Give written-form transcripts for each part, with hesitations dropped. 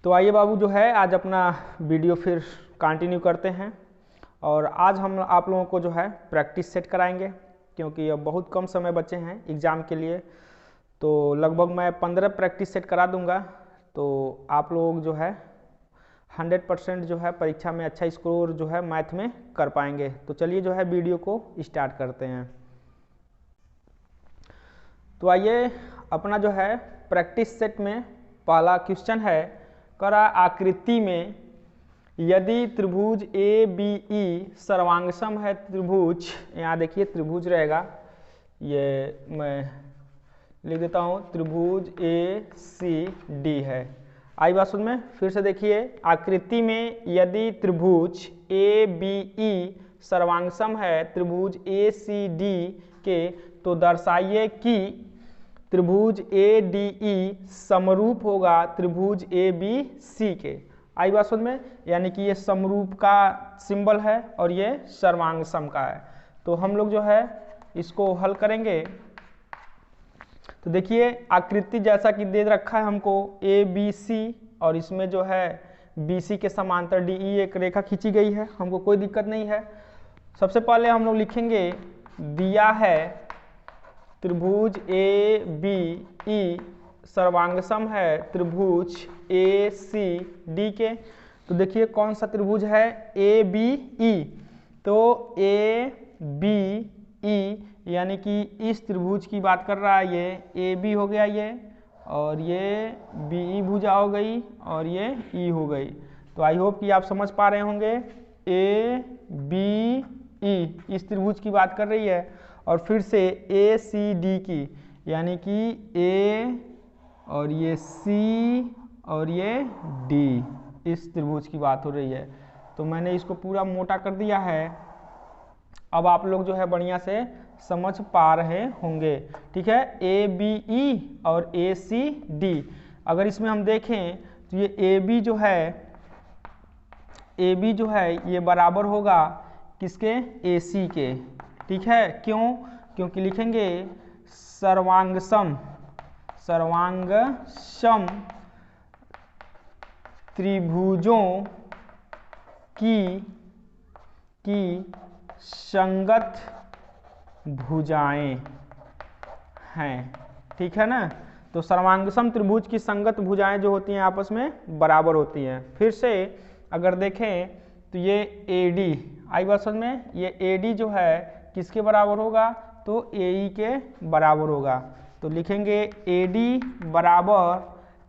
तो आइए बाबू जो है आज अपना वीडियो फिर कंटिन्यू करते हैं। और आज हम आप लोगों को जो है प्रैक्टिस सेट कराएंगे, क्योंकि अब बहुत कम समय बचे हैं एग्ज़ाम के लिए। तो लगभग मैं 15 प्रैक्टिस सेट करा दूंगा, तो आप लोग जो है 100% जो है परीक्षा में अच्छा स्कोर जो है मैथ में कर पाएंगे। तो चलिए जो है वीडियो को स्टार्ट करते हैं। तो आइए अपना जो है प्रैक्टिस सेट में पहला क्वेश्चन है, करा आकृति में यदि त्रिभुज ए बी ई सर्वांगसम है त्रिभुज, यहाँ देखिए त्रिभुज रहेगा, ये मैं लिख देता हूँ त्रिभुज ए सी डी है। आई बात सुन में फिर से देखिए, आकृति में यदि त्रिभुज ए बी ई सर्वांगसम है त्रिभुज ए सी डी के, तो दर्शाइए कि त्रिभुज ए डी ई समरूप होगा त्रिभुज ए बी सी के। आई बात समझ में, यानी कि ये समरूप का सिंबल है और ये सर्वांगसम का है। तो हम लोग जो है इसको हल करेंगे। तो देखिए आकृति जैसा कि दे रखा है हमको ए बी सी, और इसमें जो है बी सी के समांतर डी ई एक रेखा खींची गई है, हमको कोई दिक्कत नहीं है। सबसे पहले हम लोग लिखेंगे, दिया है त्रिभुज ए बी ई सर्वांगसम है त्रिभुज ए सी डी के। तो देखिए कौन सा त्रिभुज है, ए बी ई। तो ए बी ई यानी कि इस त्रिभुज की बात कर रहा है, ये ए बी हो गया ये, और ये बी ई भुजा हो गई, और ये ई हो गई। तो आई होप कि आप समझ पा रहे होंगे, ए बी ई इस त्रिभुज की बात कर रही है। और फिर से ए सी डी की, यानी कि ए और ये सी और ये डी, इस त्रिभुज की बात हो रही है। तो मैंने इसको पूरा मोटा कर दिया है। अब आप लोग जो है बढ़िया से समझ पा रहे होंगे, ठीक है। ए बी ई और ए सी डी, अगर इसमें हम देखें तो ये ए बी जो है ये बराबर होगा किसके, ए सी के, ठीक है। क्यों? क्योंकि लिखेंगे सर्वांगसम त्रिभुजों की संगत भुजाएं हैं, ठीक है ना। तो सर्वांगसम त्रिभुज की संगत भुजाएं जो होती हैं आपस में बराबर होती हैं। फिर से अगर देखें तो ये AD, आई बात समझ में, ये AD जो है किसके बराबर होगा, तो AE के बराबर होगा। तो लिखेंगे AD बराबर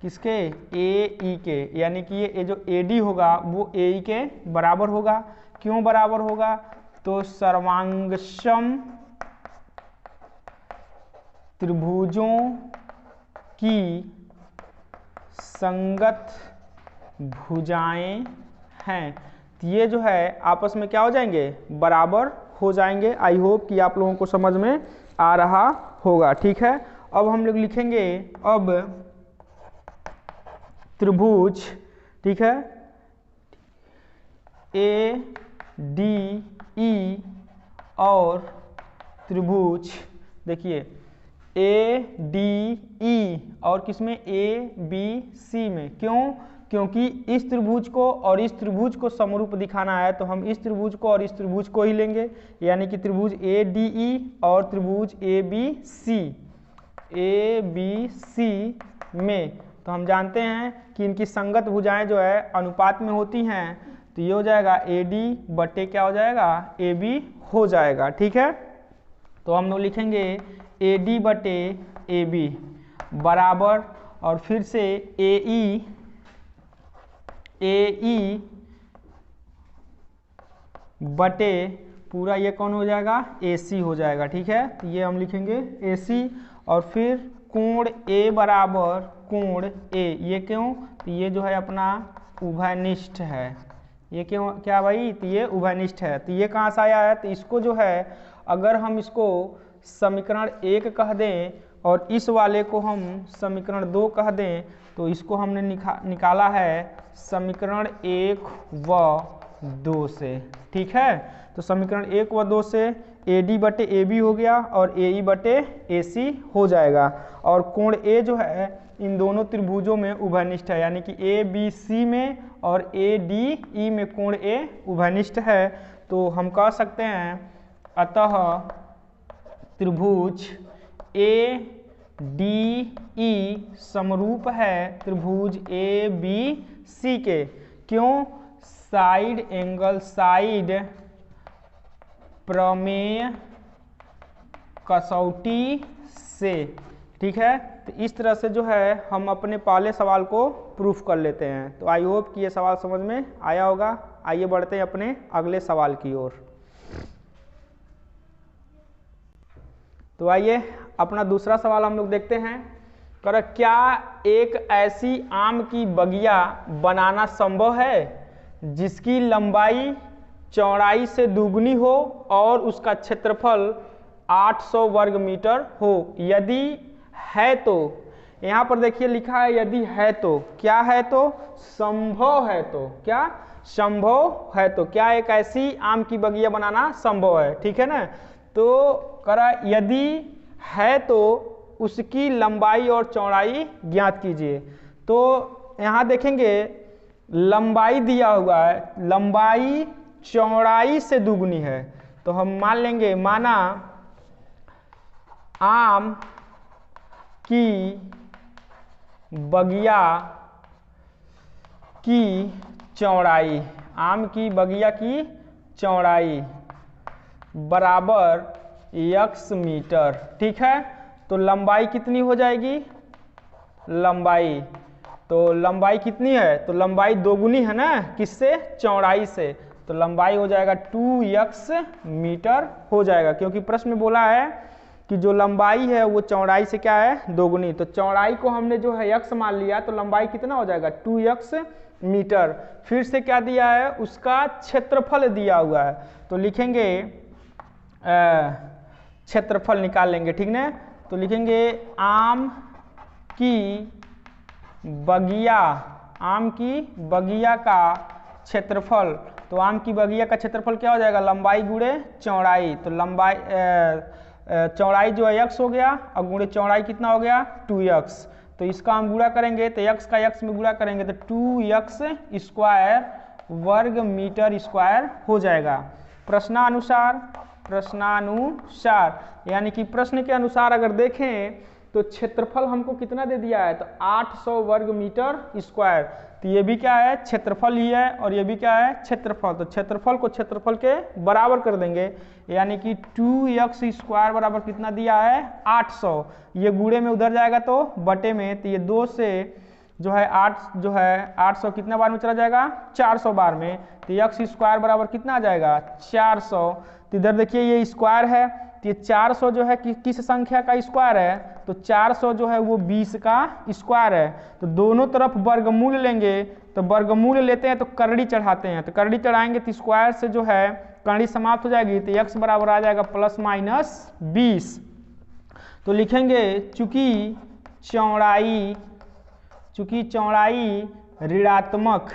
किसके, AE के, यानी कि ये जो AD होगा वो AE के बराबर होगा। क्यों बराबर होगा, तो सर्वांगसम त्रिभुजों की संगत भुजाएं हैं। तो ये जो है आपस में क्या हो जाएंगे, बराबर हो जाएंगे। आई होप कि आप लोगों को समझ में आ रहा होगा, ठीक है। अब हम लोग लिखेंगे, अब त्रिभुज, ठीक है, ए डी ई और त्रिभुज, देखिए ए डी ई और किसमें, ए बी सी में। क्यों? क्योंकि इस त्रिभुज को और इस त्रिभुज को समरूप दिखाना है, तो हम इस त्रिभुज को और इस त्रिभुज को ही लेंगे, यानी कि त्रिभुज ए डी ई और त्रिभुज ए बी सी में। तो हम जानते हैं कि इनकी संगत भुजाएं जो है अनुपात में होती हैं, तो ये हो जाएगा ए डी बटे क्या हो जाएगा, ए बी हो जाएगा, ठीक है। तो हम लोग लिखेंगे ए डी बटे ए बी बराबर, और फिर से ए ई बटे पूरा ये कौन हो जाएगा, ए सी हो जाएगा, ठीक है। तो ये हम लिखेंगे ए सी, और फिर कोण ए बराबर कोण ए, ये क्यों, तो ये जो है अपना उभयनिष्ठ है। ये क्यों, क्या भाई, तो ये उभयनिष्ठ है। तो ये कहाँ से आया है, तो इसको जो है अगर हम इसको समीकरण 1 कह दें और इस वाले को हम समीकरण 2 कह दें, तो इसको हमने निकाला है समीकरण 1 व 2 से, ठीक है। तो समीकरण 1 व 2 से ए डी बटे ए बी हो गया और ए ई बटे ए सी हो जाएगा। और कोण ए जो है इन दोनों त्रिभुजों में उभयनिष्ठ है, यानी कि ABC में और ADE में कोण A उभयनिष्ठ है। तो हम कह सकते हैं अतः त्रिभुज ADE समरूप है त्रिभुज ABC के। क्यों? साइड एंगल, साइड प्रमेय कसौटी से। ठीक है, तो इस तरह से जो है हम अपने पहले सवाल को प्रूफ कर लेते हैं। तो आई होप कि ये सवाल समझ में आया होगा। आइए बढ़ते हैं अपने अगले सवाल की ओर। तो आइए अपना दूसरा सवाल हम लोग देखते हैं। कर क्या एक ऐसी आम की बगिया बनाना संभव है जिसकी लंबाई चौड़ाई से दुगनी हो और उसका क्षेत्रफल 800 वर्ग मीटर हो? यदि है तो, यहाँ पर देखिए लिखा है यदि है तो, क्या है तो? संभव है तो। क्या संभव है तो? क्या एक ऐसी आम की बगिया बनाना संभव है? ठीक है ना। तो करा यदि है तो उसकी लंबाई और चौड़ाई ज्ञात कीजिए। तो यहाँ देखेंगे लंबाई दिया हुआ है, लंबाई चौड़ाई से दुगनी है। तो हम मान लेंगे, माना आम की बगिया की चौड़ाई, आम की बगिया की चौड़ाई बराबर x मीटर। ठीक है, तो लंबाई कितनी हो जाएगी? लंबाई, तो लंबाई कितनी है? तो लंबाई दोगुनी है ना, किससे? चौड़ाई से। तो लंबाई हो जाएगा 2x मीटर हो जाएगा, क्योंकि प्रश्न में बोला है कि जो लंबाई है वो चौड़ाई से क्या है? दोगुनी। तो चौड़ाई को हमने जो है x मान लिया, तो लंबाई कितना हो जाएगा? 2x metre. फिर से क्या दिया है? उसका क्षेत्रफल दिया हुआ है। तो लिखेंगे क्षेत्रफल निकाल लेंगे। ठीक ना, तो लिखेंगे आम की बगिया, आम की बगिया का क्षेत्रफल। तो आम की बगिया का क्षेत्रफल क्या हो जाएगा? लंबाई गुणे चौड़ाई। तो लंबाई चौड़ाई जो है x हो गया और गुणे चौड़ाई कितना हो गया? 2x। तो इसका हम गुणा करेंगे तो x का x में गुणा करेंगे तो 2x स्क्वायर वर्ग मीटर स्क्वायर हो जाएगा। प्रश्नानुसार, प्रश्नानुसार यानी कि प्रश्न के अनुसार अगर देखें तो क्षेत्रफल हमको कितना दे दिया है? तो 800 वर्ग मीटर स्क्वायर। तो ये भी क्या है? क्षेत्रफल ही है, और ये भी क्या है? क्षेत्रफल। तो क्षेत्रफल को क्षेत्रफल के बराबर कर देंगे, यानी कि 2x स्क्वायर बराबर कितना दिया है? 800। ये गुणे में उधर जाएगा तो बटे में, तो ये 2 से जो है 8 जो है 800 कितना बार में चला जाएगा? 400 बार में। तो x स्क्वायर बराबर कितना आ जाएगा? 400। तो इधर देखिए ये स्क्वायर है, तो ये 400 जो है किस संख्या का स्क्वायर है? तो 400 जो है वो 20 का स्क्वायर है। तो दोनों तरफ वर्गमूल लेंगे, तो वर्गमूल लेते हैं तो करड़ी चढ़ाते हैं, तो करड़ी चढ़ाएंगे तो स्क्वायर से जो है करड़ी समाप्त हो जाएगी, तो x बराबर आ जाएगा ±20। तो लिखेंगे चूंकि चौड़ाई ऋणात्मक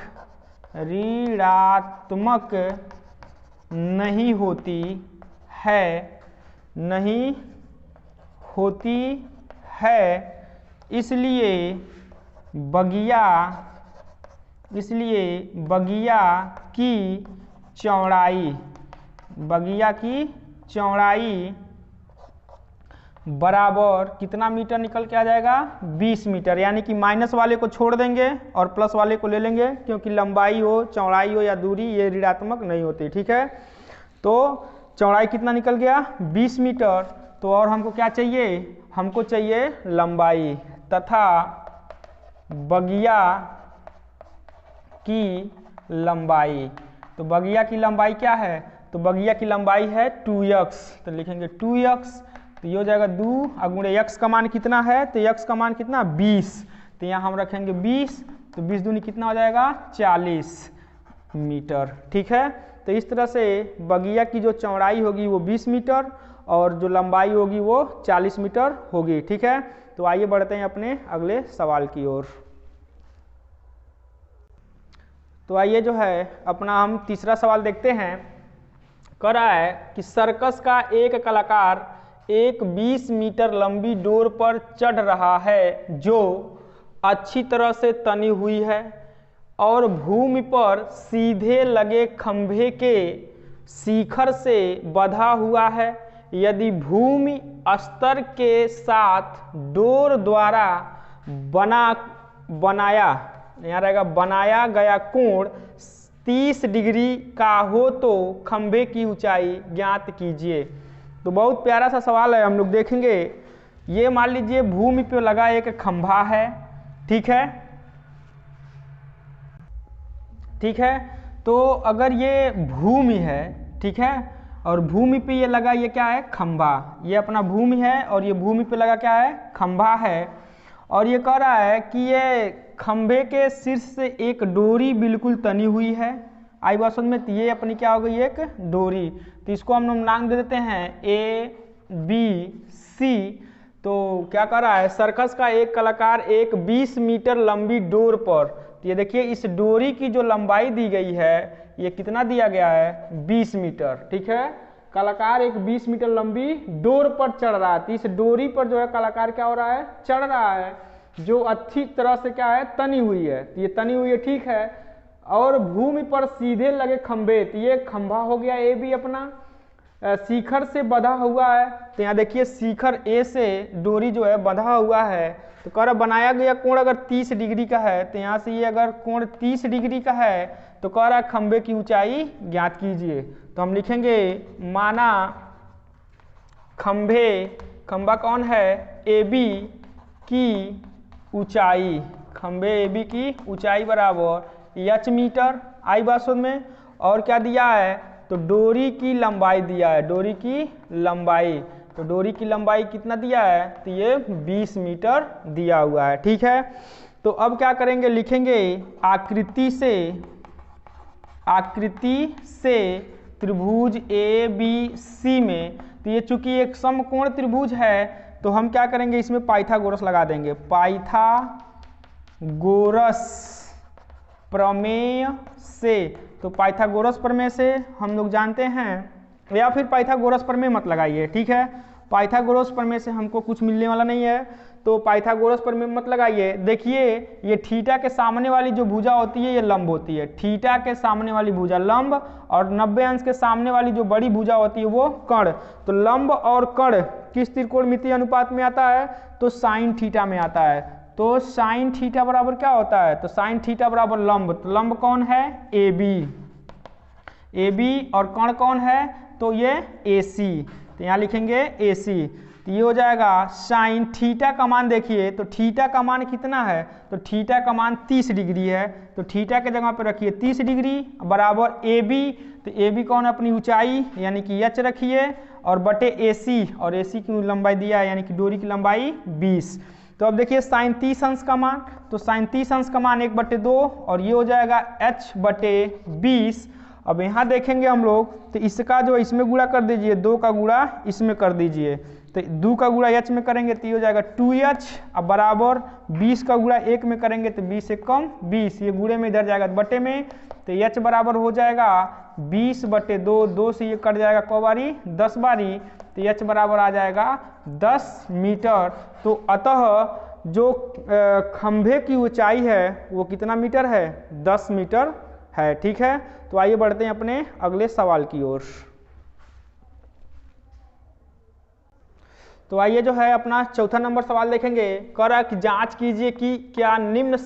नहीं होती है, इसलिए बगिया की चौड़ाई बराबर कितना मीटर निकल के आ जाएगा? 20 मीटर। यानी कि माइनस वाले को छोड़ देंगे और प्लस वाले को ले लेंगे, क्योंकि लंबाई हो, चौड़ाई हो या दूरी, ये ऋणात्मक नहीं होती। ठीक है, तो चौड़ाई कितना निकल गया? 20 मीटर। तो और हमको क्या चाहिए? हमको चाहिए लंबाई, तथा बगिया की लंबाई। तो बगिया की लंबाई क्या है? तो बगिया की लंबाई है 2x। तो लिखेंगे 2x, तो ये हो जाएगा 2 गुणे x का मान कितना है? तो x का मान कितना? 20। तो यहाँ हम रखेंगे 20, तो 20 दूनी कितना हो जाएगा? 40 मीटर। ठीक है, तो इस तरह से बगिया की जो चौड़ाई होगी वो 20 मीटर और जो लंबाई होगी वो 40 मीटर होगी। ठीक है, तो आइए बढ़ते हैं अपने अगले सवाल की ओर। तो आइए जो है अपना हम तीसरा सवाल देखते हैं। कह रहा है कि सर्कस का एक कलाकार एक 20 मीटर लंबी डोर पर चढ़ रहा है जो अच्छी तरह से तनी हुई है और भूमि पर सीधे लगे खंभे के शिखर से बंधा हुआ है। यदि भूमि स्तर के साथ डोर द्वारा बनाया यहाँ रहेगा बनाया गया कोण 30 डिग्री का हो तो खंभे की ऊंचाई ज्ञात कीजिए। तो बहुत प्यारा सा सवाल है, हम लोग देखेंगे। ये मान लीजिए भूमि पे लगा एक खंभा है, ठीक है, ठीक है। तो अगर ये भूमि है, ठीक है, और भूमि पे ये लगा, ये क्या है, खंभा। ये अपना भूमि है और ये भूमि पे लगा क्या है, खंभा है। और ये कह रहा है कि ये खंभे के शीर्ष से एक डोरी बिल्कुल तनी हुई है। आई बात समझ में? ये अपनी क्या हो गई, एक डोरी। तो इसको हम लोग नाम दे देते हैं ABC। तो क्या कर रहा है, सर्कस का एक कलाकार एक 20 मीटर लंबी डोर पर, तो ये देखिए इस डोरी की जो लंबाई दी गई है ये कितना दिया गया है, 20 मीटर, ठीक है। कलाकार एक 20 मीटर लंबी डोर पर चढ़ रहा है। तो इस डोरी पर जो है कलाकार क्या हो रहा है, चढ़ रहा है, जो अच्छी तरह से क्या है, तनी हुई है। तो ये तनी हुई है, ठीक है। और भूमि पर सीधे लगे खंभे, तो ये खंभा हो गया ए भी अपना, शिखर से बंधा हुआ है। तो यहाँ देखिए शिखर ए से डोरी जो है बंधा हुआ है। तो कह रहा बनाया गया कोण अगर 30 डिग्री का है, तो यहाँ से ये अगर कोण 30 डिग्री का है तो कह रहा खंभे की ऊंचाई ज्ञात कीजिए। तो हम लिखेंगे माना खंभा कौन है, AB की ऊंचाई, खंभे AB की ऊंचाई बराबर h मीटर। आई बात समझ में? और क्या दिया है, तो डोरी की लंबाई दिया है, डोरी की लंबाई। तो डोरी की लंबाई कितना दिया है, तो ये 20 मीटर दिया हुआ है, ठीक है। तो अब क्या करेंगे, लिखेंगे आकृति से त्रिभुज ABC में, तो ये चूंकि एक समकोण त्रिभुज है तो हम क्या करेंगे, इसमें पाइथागोरस लगा देंगे। पाइथागोरस प्रमेय से, तो पाइथागोरस प्रमेय से हम लोग जानते हैं, या फिर पाइथागोरस प्रमेय मत लगाइए, ठीक है। पाइथागोरस प्रमेय से हमको कुछ मिलने वाला नहीं है, तो पाइथागोरस प्रमेय मत लगाइए। देखिए ये थीटा के सामने वाली जो भुजा होती है ये लंब होती है, थीटा के सामने वाली भुजा लंब, और 90 अंश के सामने वाली जो बड़ी भुजा होती है वो कर्ण। तो लंब और कर्ण किस त्रिकोणमितीय अनुपात में आता है, तो साइन थीटा में आता है। तो साइन थीटा बराबर क्या होता है, तो साइन थीटा बराबर लंब। तो लंब कौन है, AB और कर्ण कौन है, तो ये AC। तो यहाँ लिखेंगे AC। तो ये हो जाएगा साइन थीटा का मान, देखिए तो थीटा का मान कितना है, तो थीटा का मान 30 डिग्री है। तो थीटा के जगह पे रखिए 30 डिग्री बराबर AB। तो AB कौन है, अपनी ऊंचाई यानी कि h रखिए, और बटे AC, और AC की लंबाई दिया है यानी कि डोरी की लंबाई 20। तो अब देखिए साइन 30 अंश का मान, तो साइन 30 अंश का मान 1/2, और ये हो जाएगा h/20। अब यहाँ देखेंगे हम लोग, तो इसका जो इसमें गुणा कर दीजिए, 2 का गुणा इसमें कर दीजिए, तो 2 का गुणा h में करेंगे तो ये हो जाएगा 2h, अब बराबर 20 का गुणा 1 में करेंगे तो 20 से कम 20, ये गुणे में इधर जाएगा बटे में, तो h बराबर हो जाएगा 20/2, 2 से ये कट जाएगा क बारी, 10 बारी, तो h बराबर आ जाएगा 10 मीटर। तो अतः जो खंभे की ऊंचाई है वो कितना मीटर है, 10 मीटर है, ठीक है। तो आइए बढ़ते हैं अपने अगले सवाल की ओर। तो आइए जो है अपना चौथा नंबर सवाल देखेंगे। कह रहा है कि जांच कीजिए कि क्या निम्न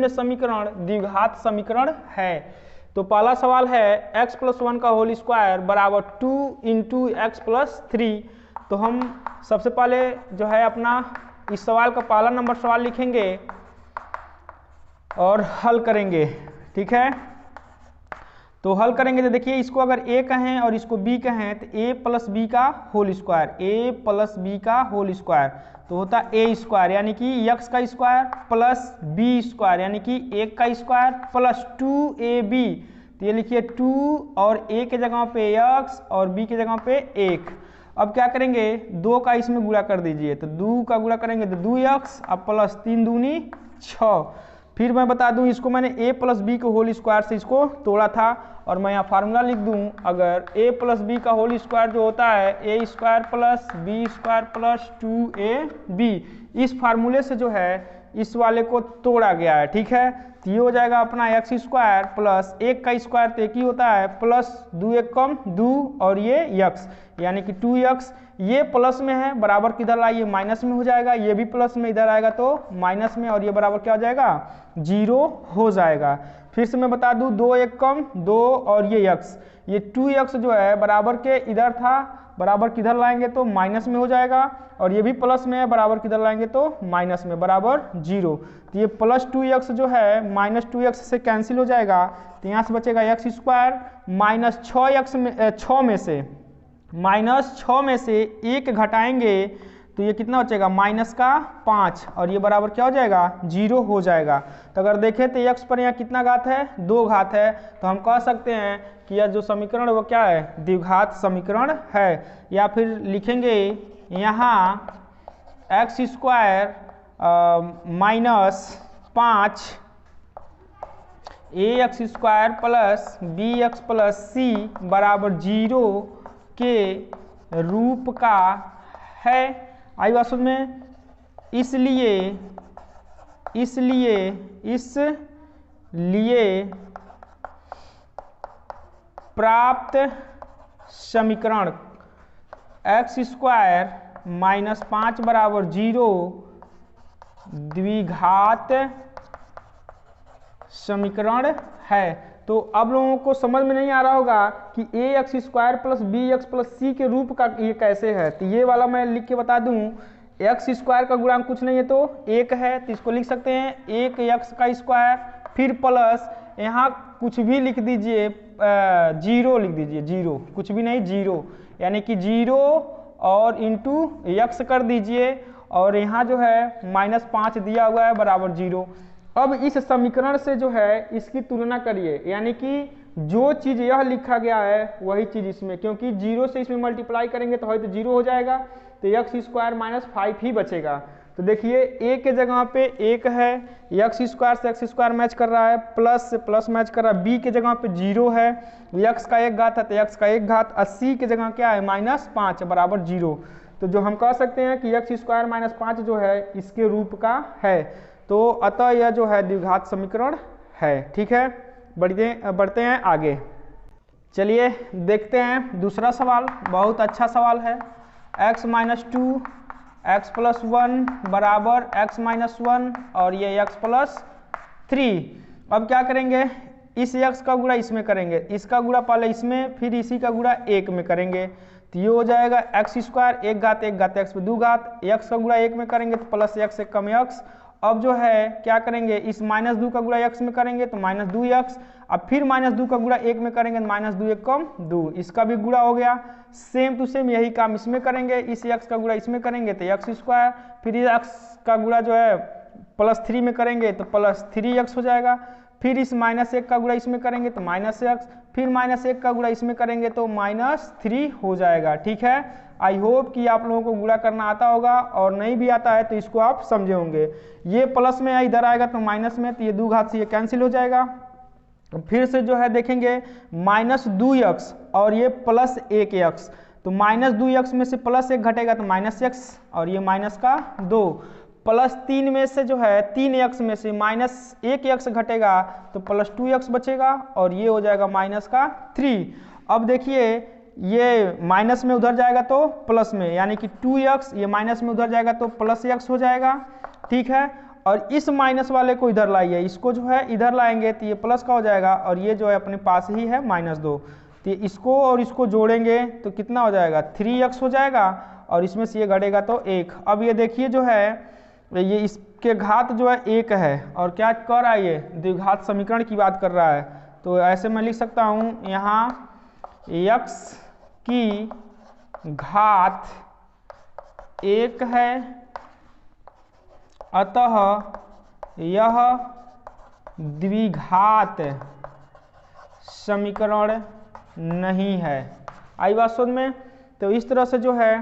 समीकरण द्विघात समीकरण है। तो पहला सवाल है x+1 का होल स्क्वायर बराबर 2 × x+3। तो हम सबसे पहले जो है अपना इस सवाल का पहला नंबर सवाल लिखेंगे और हल करेंगे, ठीक है। तो हल करेंगे तो देखिए इसको अगर a कहें और इसको b कहें तो a+b का होल स्क्वायर, a+b का होल स्क्वायर तो होता है a² यानी कि x का स्क्वायर प्लस b स्क्वायर यानी कि 1 का स्क्वायर प्लस 2ab। तो ये लिखिए 2 और a के जगह पे x और b के जगह पे 1। अब क्या करेंगे, 2 का इसमें गुणा कर दीजिए, तो 2 का गुणा करेंगे तो 2x अब प्लस 3 दूनी 6। फिर मैं बता दूं, इसको मैंने a प्लस बी के होल स्क्वायर से इसको तोड़ा था, और मैं यहाँ फार्मूला लिख दूं, अगर a प्लस बी का होल स्क्वायर जो होता है a square plus B square plus 2ab, इस फार्मूले से जो है इस वाले को तोड़ा गया है। ठीक है, तो ये हो जाएगा अपना एक्स स्क्वायर प्लस 1 का स्क्वायर तो 1 ही होता है, प्लस 2 1 कम 2 और ये x यानी कि 2x, ये प्लस में है बराबर किधर लाइए माइनस में हो जाएगा, ये भी प्लस में इधर आएगा तो माइनस में, और ये बराबर क्या हो जाएगा 0 हो जाएगा। फिर से मैं बता दूं 2 1 कम 2 और ये x, ये 2x जो है बराबर के इधर था, बराबर किधर लाएंगे तो माइनस में हो जाएगा, और ये भी प्लस में है बराबर किधर लाएंगे तो माइनस में, बराबर 0। तो ये प्लस 2x जो है माइनस 2x से कैंसिल हो जाएगा, तो यहाँ से बचेगा एक्स स्क्वायर माइनस 6 में से 1 घटाएंगे तो ये कितना बचेगा माइनस का 5, और ये बराबर क्या हो जाएगा 0 हो जाएगा। तो अगर देखें तो x पर यहाँ कितना घात है 2 घात है, तो हम कह सकते हैं कि यह जो समीकरण वो क्या है द्विघात समीकरण है। या फिर लिखेंगे यहाँ x square minus 5 ax square plus bx plus c बराबर 0 के रूप का है। आई बात समझ में, इसलिए प्राप्त समीकरण एक्स स्क्वायर माइनस 5 बराबर 0 द्विघात समीकरण है। तो अब लोगों को समझ में नहीं आ रहा होगा कि A X square plus B X plus C के रूप का ये कैसे है, तो ये वाला मैं लिख के बता दूं, एक्स स्क्वायर का गुणांक कुछ नहीं है तो 1 है, तो इसको लिख सकते हैं 1 एक्स का स्क्वायर, फिर प्लस यहाँ कुछ भी लिख दीजिए 0 लिख दीजिए, 0 कुछ भी नहीं 0 यानी कि 0 और इंटू एक्स कर दीजिए, और यहाँ जो है माइनस 5 दिया हुआ है बराबर 0। अब इस समीकरण से जो है इसकी तुलना करिए, यानी कि जो चीज़ यह लिखा गया है वही चीज़ इसमें, क्योंकि 0 से इसमें मल्टीप्लाई करेंगे तो है तो 0 हो जाएगा, तो एक्स स्क्वायर माइनस 5 ही बचेगा। तो देखिए a के जगह पे 1 है, एक्स स्क्वायर से एक्स स्क्वायर मैच कर रहा है, प्लस से प्लस मैच कर रहा है, b के जगह पे 0 है, x का 1 घात है तो x का 1 घात, और c के जगह क्या है माइनस 5 बराबर 0। तो जो हम कह सकते हैं कि एक्स स्क्वायर माइनस 5 जो है इसके रूप का है, तो अतः यह जो है द्विघात समीकरण है। ठीक है, बढ़ते हैं आगे। चलिए देखते हैं दूसरा सवाल, बहुत अच्छा सवाल है। x माइनस 2 x प्लस 1 बराबर x माइनस 1 और ये x प्लस 3। अब क्या करेंगे, इस x का गुणा इसमें करेंगे, इसका गुणा पहले इसमें फिर इसी का गुणा 1 में करेंगे, तो ये हो जाएगा एक्स स्क्वायर 1 घात 1 घात x पे 2 घात, x का गुणा 1 में करेंगे तो प्लस x से कम x। अब जो है क्या करेंगे, इस माइनस 2 का गुणा x में करेंगे तो माइनस 2x, अब फिर माइनस 2 का गुणा 1 में करेंगे तो माइनस 2 1 कम 2, इसका भी गुणा हो गया। सेम टू सेम यही काम इसमें करेंगे, इस x का गुणा इसमें करेंगे तो एक्स स्क्वायर, फिर x का गुणा जो है प्लस 3 में करेंगे तो प्लस 3x हो जाएगा, फिर इस माइनस 1 का गुणा इसमें करेंगे तो माइनस x, फिर माइनस 1 का गुणा इसमें करेंगे तो माइनस 3 हो जाएगा। ठीक है, आई होप कि आप लोगों को गुणा करना आता होगा, और नहीं भी आता है तो इसको आप समझे होंगे। ये प्लस में इधर आएगा तो माइनस में, तो ये 2 घात से ये कैंसिल हो जाएगा। फिर से जो है देखेंगे माइनस 2x और ये प्लस 1x, तो माइनस 2x में से प्लस 1 घटेगा तो माइनस x, और ये माइनस का 2, प्लस 3 में से जो है 3x में से माइनस 1x घटेगा तो प्लस 2x बचेगा, और ये हो जाएगा माइनस का 3। अब देखिए ये माइनस में उधर जाएगा तो प्लस में, यानी कि 2x, ये माइनस में उधर जाएगा तो प्लस x हो जाएगा। ठीक है, और इस माइनस वाले को इधर लाइए, इसको जो है इधर लाएंगे तो ये प्लस का हो जाएगा, और ये जो है अपने पास ही है माइनस 2, तो इसको और इसको जोड़ेंगे तो कितना हो जाएगा 3x हो जाएगा, और इसमें से ये घटेगा तो 1। अब ये देखिए जो है ये इसके घात जो है 1 है, और क्या कर रहा है ये द्विघात समीकरण की बात कर रहा है, तो ऐसे मैं लिख सकता हूँ यहाँ x की घात 1 है, अतः यह द्विघात समीकरण नहीं है। आई बात समझ में, तो इस तरह से जो है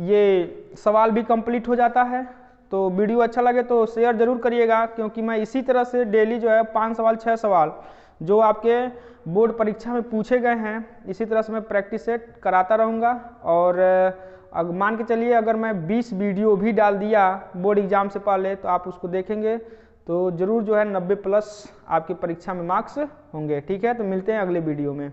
ये सवाल भी कंप्लीट हो जाता है। तो वीडियो अच्छा लगे तो शेयर जरूर करिएगा, क्योंकि मैं इसी तरह से डेली जो है 5 सवाल 6 सवाल जो आपके बोर्ड परीक्षा में पूछे गए हैं इसी तरह से मैं प्रैक्टिस सेट कराता रहूँगा। और मान के चलिए अगर मैं 20 वीडियो भी डाल दिया बोर्ड एग्जाम से पहले तो आप उसको देखेंगे तो ज़रूर जो है 90+ आपकी परीक्षा में मार्क्स होंगे। ठीक है, तो मिलते हैं अगले वीडियो में।